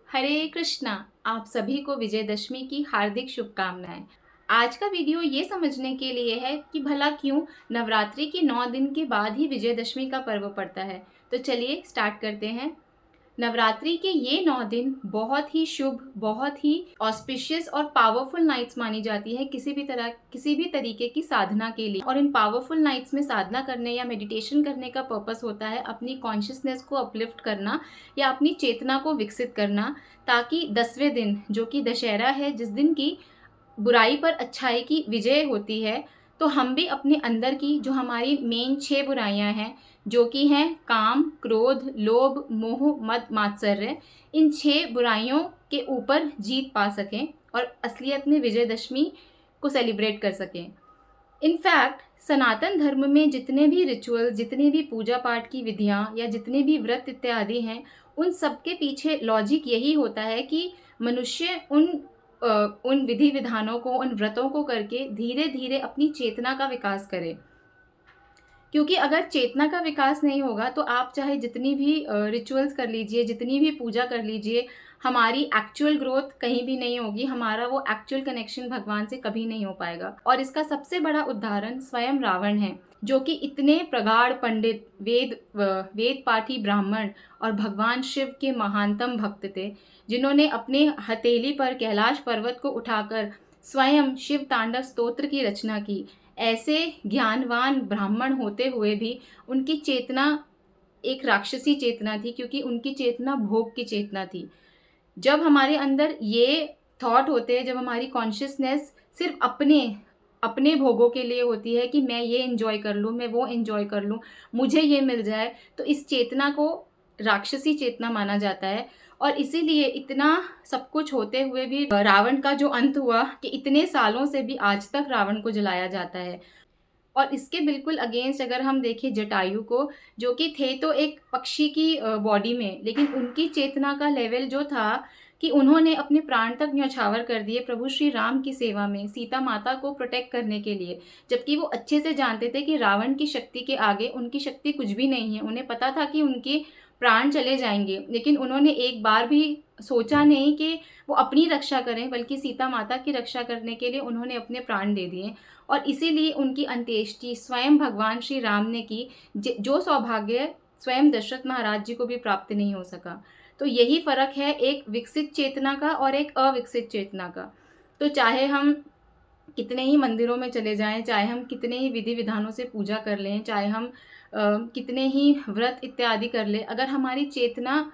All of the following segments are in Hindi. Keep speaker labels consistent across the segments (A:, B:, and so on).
A: हरे कृष्णा। आप सभी को विजयदशमी की हार्दिक शुभकामनाएं। आज का वीडियो ये समझने के लिए है कि भला क्यों नवरात्रि के 9 दिन के बाद ही विजयदशमी का पर्व पड़ता है। तो चलिए स्टार्ट करते हैं। नवरात्रि के ये 9 दिन बहुत ही शुभ, बहुत ही ऑस्पिशियस और पावरफुल नाइट्स मानी जाती है किसी भी तरीके की साधना के लिए। और इन पावरफुल नाइट्स में साधना करने या मेडिटेशन करने का पर्पस होता है अपनी कॉन्शियसनेस को अपलिफ्ट करना या अपनी चेतना को विकसित करना, ताकि 10वें दिन जो कि दशहरा है, जिस दिन की बुराई पर अच्छाई की विजय होती है, तो हम भी अपने अंदर की जो हमारी मेन 6 बुराइयां हैं, जो कि हैं काम, क्रोध, लोभ, मोह, मद, मात्सर्य, इन 6 बुराइयों के ऊपर जीत पा सकें और असलियत में विजयदशमी को सेलिब्रेट कर सकें। इनफैक्ट सनातन धर्म में जितने भी रिचुअल, जितने भी पूजा पाठ की विधियां या जितने भी व्रत इत्यादि हैं, उन सब के पीछे लॉजिक यही होता है कि मनुष्य उन विधि विधानों को, उन व्रतों को करके धीरे धीरे अपनी चेतना का विकास करे। क्योंकि अगर चेतना का विकास नहीं होगा तो आप चाहे जितनी भी रिचुअल्स कर लीजिए, जितनी भी पूजा कर लीजिए, हमारी एक्चुअल ग्रोथ कहीं भी नहीं होगी, हमारा वो एक्चुअल कनेक्शन भगवान से कभी नहीं हो पाएगा। और इसका सबसे बड़ा उदाहरण स्वयं रावण है, जो कि इतने प्रगाढ़ पंडित, वेद पाठी ब्राह्मण और भगवान शिव के महानतम भक्त थे, जिन्होंने अपने हथेली पर कैलाश पर्वत को उठाकर स्वयं शिव तांडव स्तोत्र की रचना की। ऐसे ज्ञानवान ब्राह्मण होते हुए भी उनकी चेतना एक राक्षसी चेतना थी, क्योंकि उनकी चेतना भोग की चेतना थी। जब हमारे अंदर ये थॉट होते हैं, जब हमारी कॉन्शियसनेस सिर्फ अपने अपने भोगों के लिए होती है कि मैं ये एंजॉय कर लूँ, मैं वो एंजॉय कर लूँ, मुझे ये मिल जाए, तो इस चेतना को राक्षसी चेतना माना जाता है। और इसीलिए इतना सब कुछ होते हुए भी रावण का जो अंत हुआ कि इतने सालों से भी आज तक रावण को जलाया जाता है। और इसके बिल्कुल अगेंस्ट अगर हम देखें जटायु को, जो कि थे तो एक पक्षी की बॉडी में, लेकिन उनकी चेतना का लेवल जो था कि उन्होंने अपने प्राण तक न्यौछावर कर दिए प्रभु श्री राम की सेवा में, सीता माता को प्रोटेक्ट करने के लिए। जबकि वो अच्छे से जानते थे कि रावण की शक्ति के आगे उनकी शक्ति कुछ भी नहीं है। उन्हें पता था कि उनके प्राण चले जाएंगे, लेकिन उन्होंने एक बार भी सोचा नहीं कि वो अपनी रक्षा करें, बल्कि सीता माता की रक्षा करने के लिए उन्होंने अपने प्राण दे दिए। और इसीलिए उनकी अंत्येष्टि स्वयं भगवान श्री राम ने की, जो सौभाग्य स्वयं दशरथ महाराज जी को भी प्राप्त नहीं हो सका। तो यही फर्क है एक विकसित चेतना का और एक अविकसित चेतना का। तो चाहे हम कितने ही मंदिरों में चले जाएं, चाहे हम कितने ही विधि विधानों से पूजा कर लें, चाहे हम कितने ही व्रत इत्यादि कर लें, अगर हमारी चेतना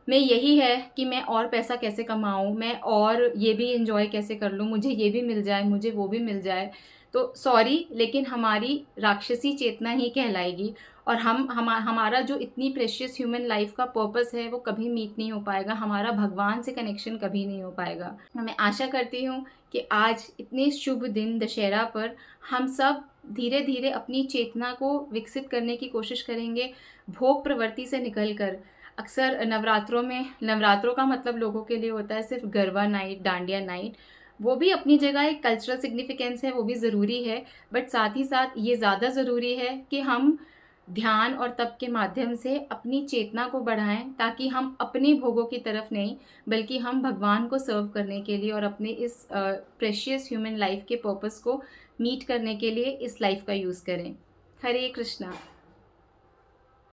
A: में यही है कि मैं और पैसा कैसे कमाऊं, मैं और ये भी एंजॉय कैसे कर लूं, मुझे ये भी मिल जाए, मुझे वो भी मिल जाए, तो सॉरी, लेकिन हमारी राक्षसी चेतना ही कहलाएगी। और हमारा जो इतनी प्रेशियस ह्यूमन लाइफ का पर्पस है वो कभी मीट नहीं हो पाएगा, हमारा भगवान से कनेक्शन कभी नहीं हो पाएगा। मैं आशा करती हूँ कि आज इतने शुभ दिन दशहरा पर हम सब धीरे धीरे अपनी चेतना को विकसित करने की कोशिश करेंगे, भोग प्रवृत्ति से निकलकर। अक्सर नवरात्रों का मतलब लोगों के लिए होता है सिर्फ गरबा नाइट, डांडिया नाइट। वो भी अपनी जगह एक कल्चरल सिग्निफिकेंस है, वो भी ज़रूरी है, बट साथ ही साथ ये ज़्यादा ज़रूरी है कि हम ध्यान और तप के माध्यम से अपनी चेतना को बढ़ाएं, ताकि हम अपने भोगों की तरफ नहीं, बल्कि हम भगवान को सर्व करने के लिए और अपने इस प्रेशियस ह्यूमन लाइफ के पर्पस को मीट करने के लिए इस लाइफ का यूज़ करें। हरे कृष्णा।